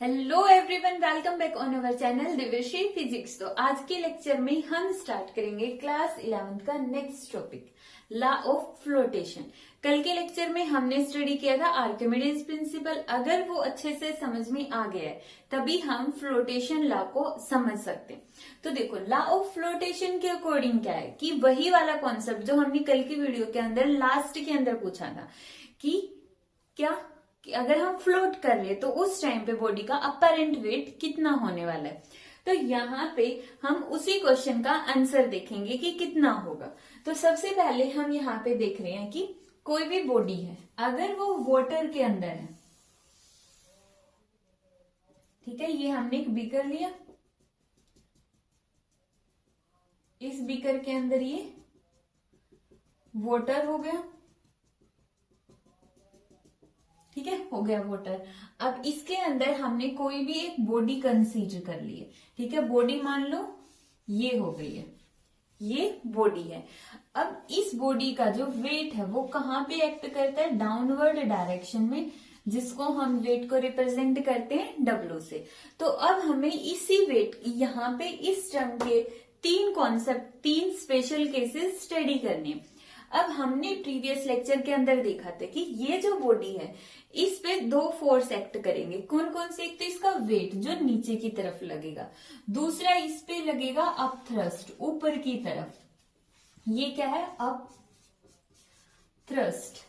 Hello everyone, welcome back on our channel Divyashree physics. तो आज के लेक्चर में हम स्टार्ट करेंगे क्लास 11th का next topic, law of flotation. कल के लेक्चर में हमने स्टडी किया था आर्किमिडीज प्रिंसिपल। अगर वो अच्छे से समझ में आ गया है तभी हम फ्लोटेशन लॉ को समझ सकते हैं। तो देखो, लॉ ऑफ फ्लोटेशन के अकॉर्डिंग क्या है कि वही वाला कॉन्सेप्ट जो हमने कल की वीडियो के अंदर लास्ट के अंदर पूछा था कि क्या कि अगर हम फ्लोट कर रहे तो उस टाइम पे बॉडी का अपरेंट वेट कितना होने वाला है। तो यहाँ पे हम उसी क्वेश्चन का आंसर देखेंगे कि कितना होगा। तो सबसे पहले हम यहाँ पे देख रहे हैं कि कोई भी बॉडी है, अगर वो वाटर के अंदर है, ठीक है, ये हमने एक बीकर लिया, इस बीकर के अंदर ये वाटर हो गया, ठीक है, हो गया वाटर। अब इसके अंदर हमने कोई भी एक बॉडी कंसीडर कर ली है, ठीक है, बॉडी मान लो ये हो गई है, ये बॉडी है। अब इस बॉडी का जो वेट है वो कहाँ पे एक्ट करता है, डाउनवर्ड डायरेक्शन में, जिसको हम वेट को रिप्रेजेंट करते हैं डब्ल्यू से। तो अब हमें इसी वेट, यहाँ पे इस टर्म के तीन कॉन्सेप्ट, तीन स्पेशल केसेस स्टडी करने हैं। अब हमने प्रीवियस लेक्चर के अंदर देखा था कि ये जो बॉडी है इस पे दो फोर्स एक्ट करेंगे। कौन कौन से? एक तो इसका वेट जो नीचे की तरफ लगेगा, दूसरा इस पे लगेगा अप थ्रस्ट, ऊपर की तरफ। ये क्या है? Up thrust.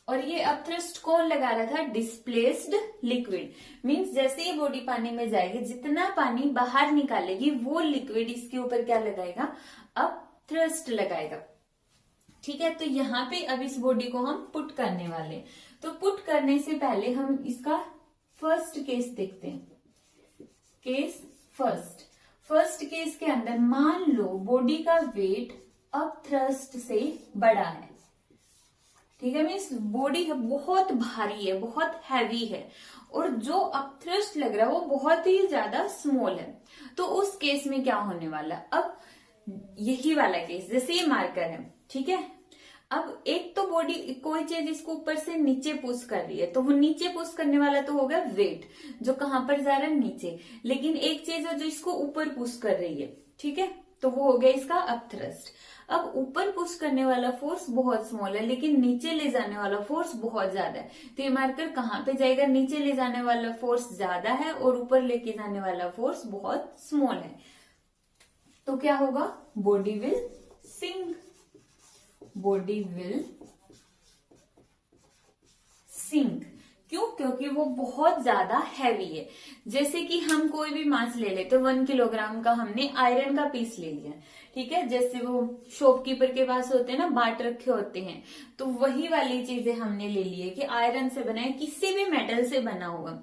और ये अप थ्रस्ट कौन लगा रहा था? Displaced liquid. मींस जैसे ये बॉडी पानी में जाएगी, जितना पानी बाहर निकालेगी वो लिक्विड इसके ऊपर क्या लगाएगा? अप थ्रस्ट लगाएगा, ठीक है। तो यहाँ पे अब इस बॉडी को हम पुट करने वाले। तो पुट करने से पहले हम इसका फर्स्ट केस देखते हैं। केस फर्स्ट केस के अंदर मान लो बॉडी का वेट अप थ्रस्ट से बड़ा है, ठीक है, मीन्स बॉडी बहुत भारी है, बहुत हैवी है, और जो अप थ्रस्ट लग रहा है वो बहुत ही ज्यादा स्मॉल है। तो उस केस में क्या होने वाला? अब यही वाला केस, जैसे ये मार्कर है, ठीक है। अब एक तो बॉडी कोई चीज इसको ऊपर से नीचे पुश कर रही है, तो वो नीचे पुश करने वाला तो होगा वेट, जो कहां पर जा रहा है? नीचे। लेकिन एक चीज है जो इसको ऊपर पुश कर रही है, ठीक है, तो वो हो गया इसका अप थ्रस्ट। अब ऊपर पुश करने वाला फोर्स बहुत स्मॉल है, लेकिन नीचे ले जाने वाला फोर्स बहुत ज्यादा है। तो ये मार्कर कहां पे जाएगा? नीचे ले जाने वाला फोर्स ज्यादा है और ऊपर लेके जाने वाला फोर्स बहुत स्मॉल है। तो क्या होगा? Body will sink. Body will sink. क्यों? क्योंकि वो बहुत ज्यादा हैवी है। जैसे कि हम कोई भी मास ले लेते, 1 किलोग्राम का हमने आयरन का पीस ले लिया, ठीक है, जैसे वो शॉपकीपर के पास होते हैं ना, बाट रखे होते हैं, तो वही वाली चीजें हमने ले ली है कि आयरन से बना है, किसी भी मेटल से बना हुआ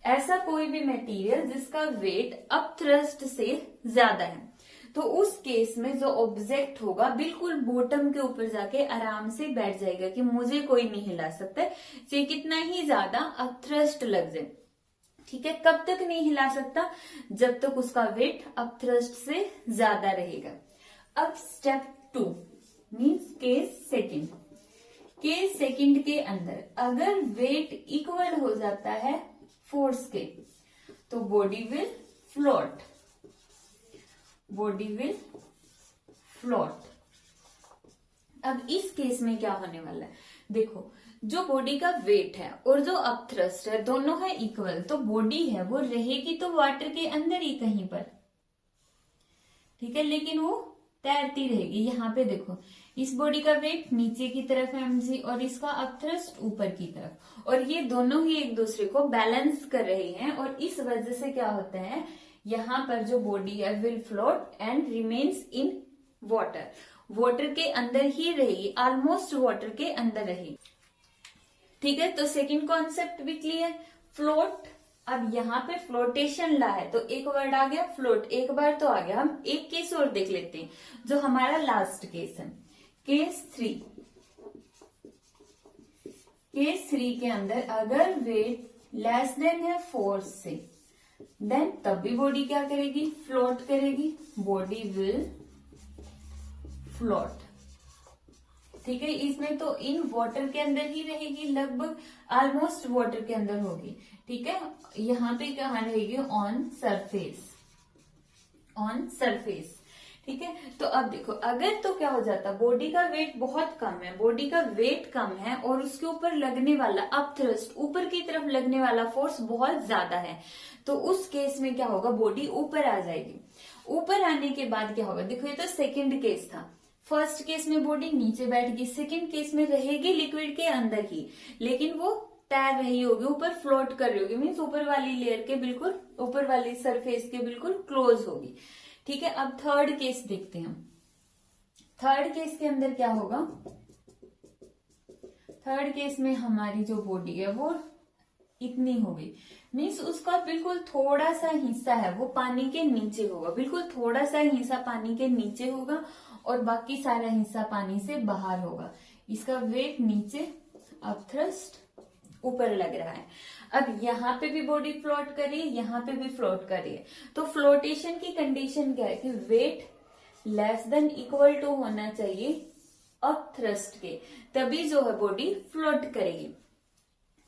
ऐसा कोई भी मटेरियल जिसका वेट अप थ्रस्ट से ज्यादा है। तो उस केस में जो ऑब्जेक्ट होगा बिल्कुल बॉटम के ऊपर जाके आराम से बैठ जाएगा कि मुझे कोई नहीं हिला सकता, चाहे कितना ही ज्यादा अप थ्रस्ट लग जाए, ठीक है। कब तक नहीं हिला सकता? जब तक उसका वेट अप थ्रस्ट से ज्यादा रहेगा। अब step 2 means case second. Case second के अंदर अगर वेट इक्वल हो जाता है फोर्स के, तो body will float. Body will float. अब इस केस में क्या होने वाला है? देखो, जो बॉडी का वेट है और जो अप थ्रस्ट है दोनों है इक्वल, तो बॉडी है वो रहेगी तो वाटर के अंदर ही कहीं पर, ठीक है, लेकिन वो तैरती रहेगी। यहाँ पे देखो, इस बॉडी का वेट नीचे की तरफ है mg और इसका अप थ्रस्ट ऊपर की तरफ, और ये दोनों ही एक दूसरे को बैलेंस कर रहे हैं। और इस वजह से क्या होता है, यहाँ पर जो बॉडी है will float and remains in water. Water के अंदर ही रहेगी, ऑलमोस्ट वाटर के अंदर रहेगी, ठीक है। तो सेकंड कॉन्सेप्ट भी क्लियर, फ्लोट। अब यहाँ पे फ्लोटेशन ला है, तो एक वर्ड आ गया फ्लोट, एक बार तो आ गया। हम एक केस और देख लेते हैं जो हमारा लास्ट केस है, केस 3। केस 3 के अंदर अगर वेट लेस देन है फोर्स से, देन तब भी बॉडी क्या करेगी? फ्लोट करेगी। बॉडी विल फ्लोट, ठीक है, इसमें तो इन वाटर के अंदर ही रहेगी, लगभग ऑलमोस्ट वाटर के अंदर होगी। ठीक है, यहाँ पे कहाँ रहेगी, ऑन सरफेस, ऑन सरफेस। ठीक है, तो अब देखो, अगर तो क्या हो जाता, बॉडी का वेट बहुत कम है, बॉडी का वेट कम है और उसके ऊपर लगने वाला अपथ्रस्ट, ऊपर की तरफ लगने वाला फोर्स बहुत ज्यादा है, तो उस केस में क्या होगा, बॉडी ऊपर आ जाएगी। ऊपर आने के बाद क्या होगा, देखो ये तो सेकंड केस था। फर्स्ट केस में बॉडी नीचे बैठ गई, सेकंड केस में रहेगी लिक्विड के अंदर ही, लेकिन वो तैर रही होगी, ऊपर फ्लोट कर रही होगी, मीन्स ऊपर वाली लेयर के बिल्कुल, ऊपर वाली सरफेस के बिल्कुल क्लोज होगी। ठीक है, अब थर्ड केस देखते हैं हम। थर्ड केस के अंदर क्या होगा, थर्ड केस में हमारी जो बॉडी है वो इतनी होगी, मीन्स उसका बिल्कुल थोड़ा सा हिस्सा है वो पानी के नीचे होगा, बिल्कुल थोड़ा सा हिस्सा पानी के नीचे होगा और बाकी सारा हिस्सा पानी से बाहर होगा। इसका वेट नीचे, अपथ्रस्ट ऊपर लग रहा है। अब यहाँ पे भी बॉडी फ्लोट कर रही है, यहाँ पे भी फ्लोट कर रही है, तो फ्लोटेशन की कंडीशन क्या है कि weight less than equal to होना चाहिए अपथ्रस्ट के, तभी जो है बॉडी फ्लोट करेगी।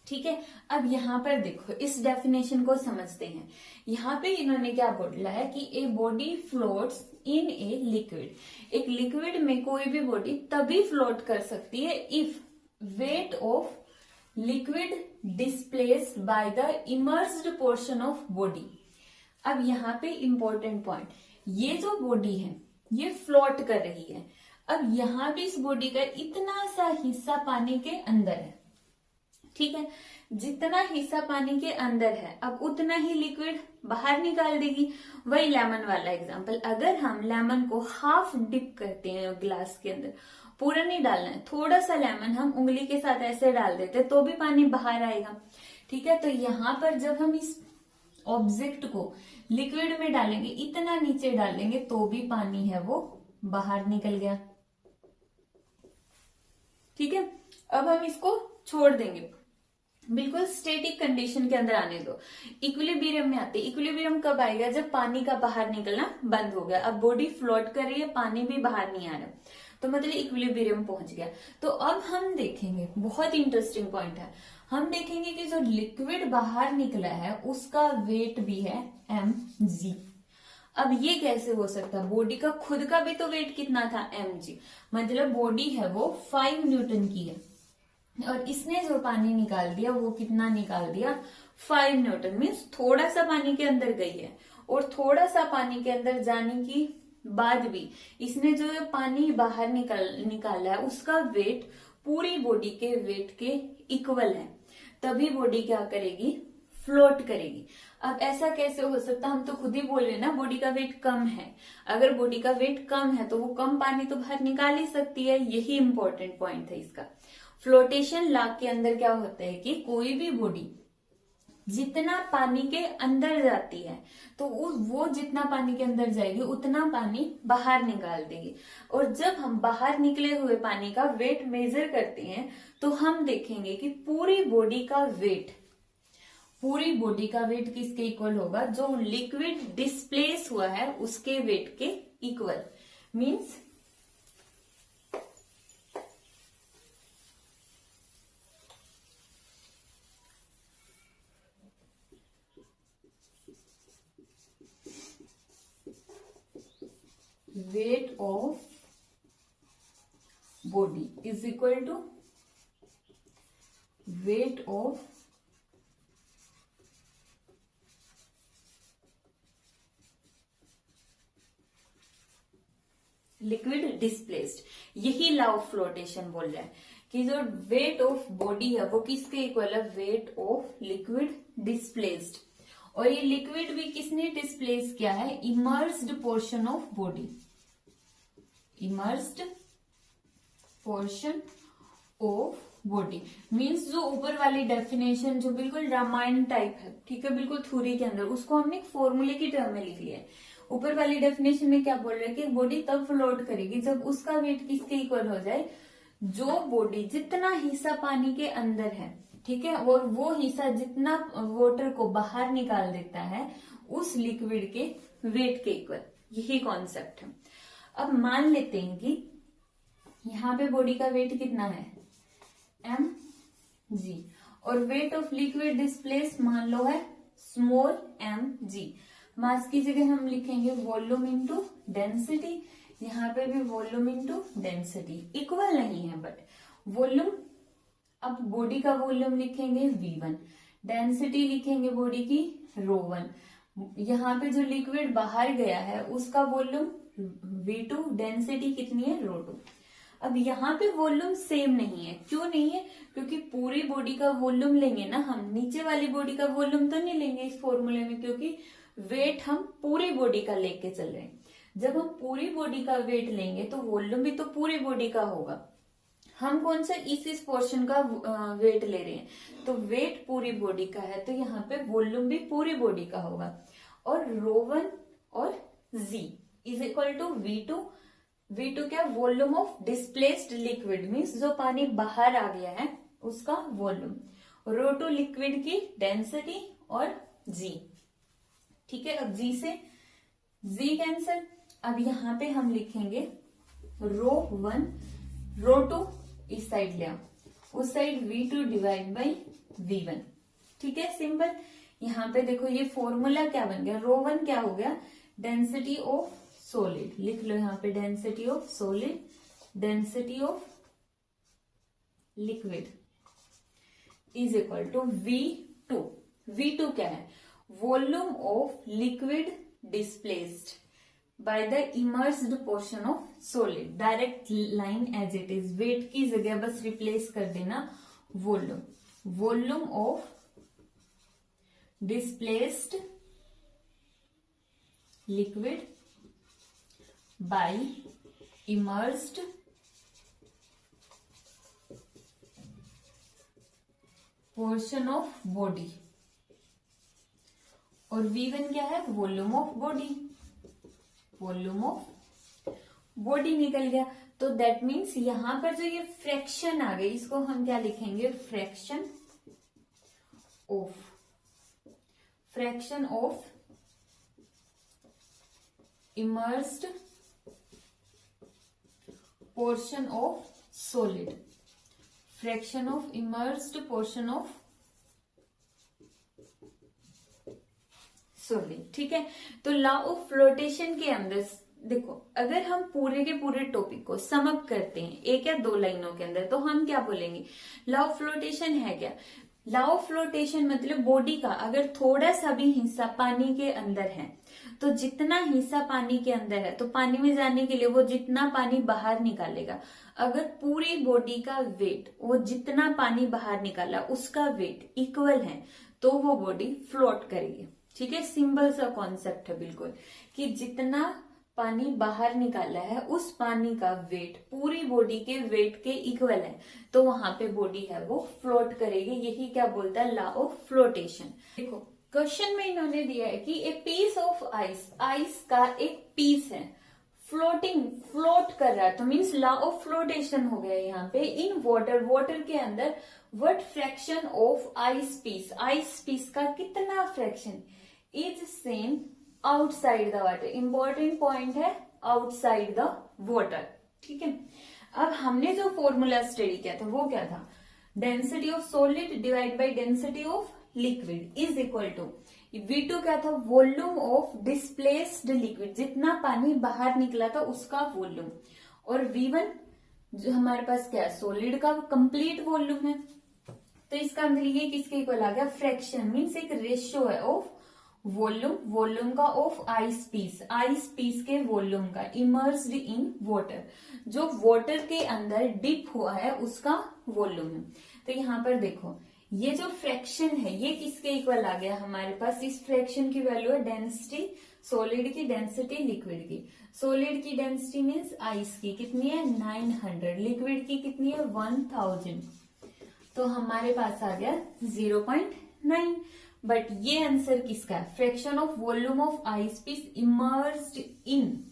ठीक है, अब यहाँ पर देखो, इस डेफिनेशन को समझते हैं। यहाँ पे इन्होंने क्या बोला है कि a body floats in a liquid, एक लिक्विड में कोई भी बॉडी तभी फ्लोट कर सकती है if weight of liquid displaced by the immersed portion of body. अब यहाँ पे इंपॉर्टेंट पॉइंट, ये जो बॉडी है ये फ्लोट कर रही है, अब यहाँ भी इस बॉडी का इतना सा हिस्सा पानी के अंदर है। ठीक है, जितना हिस्सा पानी के अंदर है अब उतना ही लिक्विड बाहर निकाल देगी। वही लेमन वाला एग्जांपल, अगर हम लेमन को हाफ डिप करते हैं ग्लास के अंदर, पूरा नहीं डालना है, थोड़ा सा लेमन हम उंगली के साथ ऐसे डाल देते तो भी पानी बाहर आएगा। ठीक है, तो यहाँ पर जब हम इस ऑब्जेक्ट को लिक्विड में डालेंगे, इतना नीचे डालेंगे तो भी पानी है वो बाहर निकल गया। ठीक है, अब हम इसको छोड़ देंगे, बिल्कुल स्टेटिक कंडीशन के अंदर आने दो, इक्विलिब्रियम में आते। इक्विलिब्रियम कब आएगा, जब पानी का बाहर निकलना बंद हो गया, अब बॉडी फ्लोट कर रही है, पानी भी बाहर नहीं आ रहा, तो मतलब इक्विलिब्रियम पहुंच गया। तो अब हम देखेंगे, बहुत इंटरेस्टिंग पॉइंट है, हम देखेंगे कि जो लिक्विड बाहर निकला है उसका वेट भी है mg। अब ये कैसे हो सकता है, बॉडी का खुद का भी तो वेट कितना था mg, मतलब बॉडी है वो 5 न्यूटन की है और इसने जो पानी निकाल दिया वो कितना निकाल दिया, 5 न्यूटन, मीन्स थोड़ा सा पानी के अंदर गई है, और थोड़ा सा पानी के अंदर जाने की बाद भी इसने जो पानी बाहर निकाला है उसका वेट पूरी बॉडी के वेट के इक्वल है, तभी बॉडी क्या करेगी, फ्लोट करेगी। अब ऐसा कैसे हो सकता, हम तो खुद ही बोल रहे हैं ना बॉडी का वेट कम है, अगर बॉडी का वेट कम है तो वो कम पानी तो बाहर निकाल ही सकती है, यही इंपॉर्टेंट पॉइंट है इसका। फ्लोटेशन लॉ के अंदर क्या होता है कि कोई भी बॉडी जितना पानी के अंदर जाती है तो वो जितना पानी के अंदर जाएगी उतना पानी बाहर निकाल देगी, और जब हम बाहर निकले हुए पानी का वेट मेजर करते हैं तो हम देखेंगे कि पूरी बॉडी का वेट किसके इक्वल होगा, जो लिक्विड डिस्प्लेस हुआ है उसके वेट के equal, means weight of body is equal to weight of liquid displaced. यही लॉ ऑफ फ्लोटेशन बोल रहा है कि जो वेट ऑफ बॉडी है वो किसके इक्वल है, वेट ऑफ लिक्विड डिस्प्लेस्ड, और ये लिक्विड भी किसने डिस्प्लेस किया है, immersed portion of body, immersed portion of body, means जो ऊपर वाली डेफिनेशन जो बिल्कुल रामायण टाइप है, ठीक है, बिल्कुल थ्योरी के अंदर, उसको हमने एक फॉर्मूले की टर्म में लिख लिया है। ऊपर वाली डेफिनेशन में क्या बोल रहे हैं कि बॉडी तब फ्लोट करेगी जब उसका वेट किसके इक्वल हो जाए, जो बॉडी जितना हिस्सा पानी के अंदर है, ठीक है, और वो हिस्सा जितना वाटर को बाहर निकाल देता है उस लिक्विड के वेट के इक्वल, यही कॉन्सेप्ट है। अब मान लेते हैं कि यहाँ पे बॉडी का वेट कितना है mg, और वेट ऑफ लिक्विड डिस्प्लेस मान लो है स्मॉल mg। मास की जगह हम लिखेंगे वॉल्यूम इंटू डेंसिटी, यहाँ पे भी वॉल्यूम इंटू डेंसिटी, इक्वल नहीं है बट वॉल्यूम। अब बॉडी का वॉल्यूम लिखेंगे v1, डेंसिटी लिखेंगे बॉडी की ρ1, यहाँ पे जो लिक्विड बाहर गया है उसका वॉल्यूम v2, डेंसिटी कितनी है ρ2। अब यहाँ पे वॉल्यूम सेम नहीं है, क्यों नहीं है, क्योंकि पूरी बॉडी का वॉल्यूम लेंगे ना हम, नीचे वाली बॉडी का वॉल्यूम तो नहीं लेंगे इस फॉर्मूले में, क्योंकि वेट हम पूरी बॉडी का लेके चल रहे हैं। जब हम पूरी बॉडी का वेट लेंगे तो वॉल्यूम भी तो पूरी बॉडी का होगा। हम कौन सा इस पोर्शन का वेट ले रहे हैं, तो वेट पूरी बॉडी का है, तो यहाँ पे वॉल्यूम भी पूरी बॉडी का होगा। और ρ1 और z is equal to v2, v2 क्या, volume of displaced liquid, means जो पानी बाहर आ गया है उसका वॉल्यूम, ρ2 लिक्विड की डेंसिटी और g। ठीक है, अब g से z कैंसिल। अब यहाँ पे हम लिखेंगे ρ1, ρ2 इस साइड ले आओ, उस side v2 divide by v1। ठीक है, सिंपल। यहाँ पे देखो ये फॉर्मूला क्या बन गया, ρ1 क्या हो गया, डेंसिटी ऑफ सॉलिड, लिख लो यहाँ पे density of solid, density of liquid is equal to v2। v2 क्या है, volume of liquid displaced by the immersed portion of solid, direct line as it is, weight की जगह बस रिप्लेस कर देना volume, volume of displaced liquid by immersed portion of body, और v1 क्या है, volume of body, volume of body निकल गया। तो दैट मीन्स यहां पर जो ये फ्रैक्शन आ गई इसको हम क्या लिखेंगे, fraction of, fraction of immersed portion of solid, fraction of immersed portion of solid. ठीक है, तो लॉ ऑफ फ्लोटेशन के अंदर देखो, अगर हम पूरे के पूरे टॉपिक को सम अप करते हैं एक या दो लाइनों के अंदर, तो हम क्या बोलेंगे, लॉ ऑफ फ्लोटेशन है क्या, लॉ ऑफ फ्लोटेशन मतलब बॉडी का अगर थोड़ा सा भी हिस्सा पानी के अंदर है, तो जितना हिस्सा पानी के अंदर है तो पानी में जाने के लिए वो जितना पानी बाहर निकालेगा, अगर पूरी बॉडी का वेट वो जितना पानी बाहर निकाला उसका वेट इक्वल है तो वो बॉडी फ्लोट करेगी। ठीक है, सिंपल सा कॉन्सेप्ट है बिल्कुल, कि जितना पानी बाहर निकाला है उस पानी का वेट पूरी बॉडी के वेट के इक्वल है, तो वहां पे बॉडी है वो फ्लोट करेगी। यही क्या बोलता है, लॉ ऑफ फ्लोटेशन। देखो क्वेश्चन में इन्होंने दिया है कि a piece of ice, ice का एक पीस है, फ्लोटिंग, फ्लोट कर रहा है, तो मीन्स लॉ ऑफ फ्लोटेशन हो गया यहाँ पे। इन वाटर, वाटर के अंदर what fraction of ice piece, ice piece का कितना fraction is same outside the water. Important point है आउटसाइड द वाटर। ठीक है, अब हमने जो फॉर्मूला स्टडी किया था वो क्या था, density of solid divide by density of liquid is equal to v2 क्या था, वॉल्यूम ऑफ डिस्प्लेस्ड लिक्विड, जितना पानी बाहर निकला था उसका वॉल्यूम, और v1 जो हमारे पास क्या है, सॉलिड का कंप्लीट वॉल्यूम है। तो इसका अंदर ये किसके इक्वल आ गया, फ्रैक्शन, मीन्स एक रेशियो है ऑफ वॉल्यूम, वॉल्यूम का of ice piece, ice piece के वॉल्यूम का इमर्स्ड इन वाटर, जो वाटर के अंदर डिप हुआ है उसका वॉल्यूम है। तो यहाँ पर देखो ये जो फ्रैक्शन है ये किसके इक्वल आ गया हमारे पास, इस फ्रैक्शन की वैल्यू है डेंसिटी सॉलिड की, डेंसिटी लिक्विड की। सॉलिड की डेंसिटी मीन्स आइस की कितनी है 900, लिक्विड की कितनी है 1000, तो हमारे पास आ गया 0.9। बट ये आंसर किसका है, fraction of volume of ice piece immersed in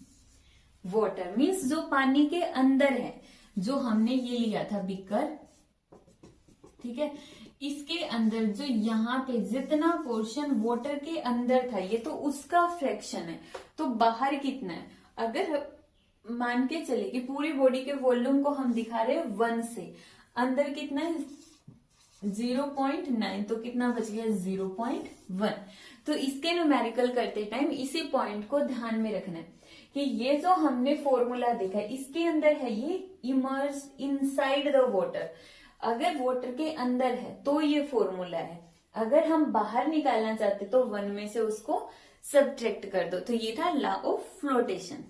water, means जो पानी के अंदर है, जो हमने ये लिया था बीकर, ठीक है, इसके अंदर जो यहाँ पे जितना पोर्शन वाटर के अंदर था ये तो उसका फ्रैक्शन है, तो बाहर कितना है, अगर मान के चले कि पूरी बॉडी के वॉल्यूम को हम दिखा रहे हैं 1 से, अंदर कितना है 0.9, तो कितना बच गया 0.1। तो इसके न्यूमेरिकल करते टाइम इसी पॉइंट को ध्यान में रखना है कि ये जो हमने फॉर्मूला देखा है इसके अंदर है ये इमर्ज इनसाइड द वाटर। अगर वाटर के अंदर है तो ये फॉर्मूला है, अगर हम बाहर निकालना चाहते तो 1 में से उसको सब्ट्रैक्ट कर दो। तो ये था लॉ ऑफ फ्लोटेशन।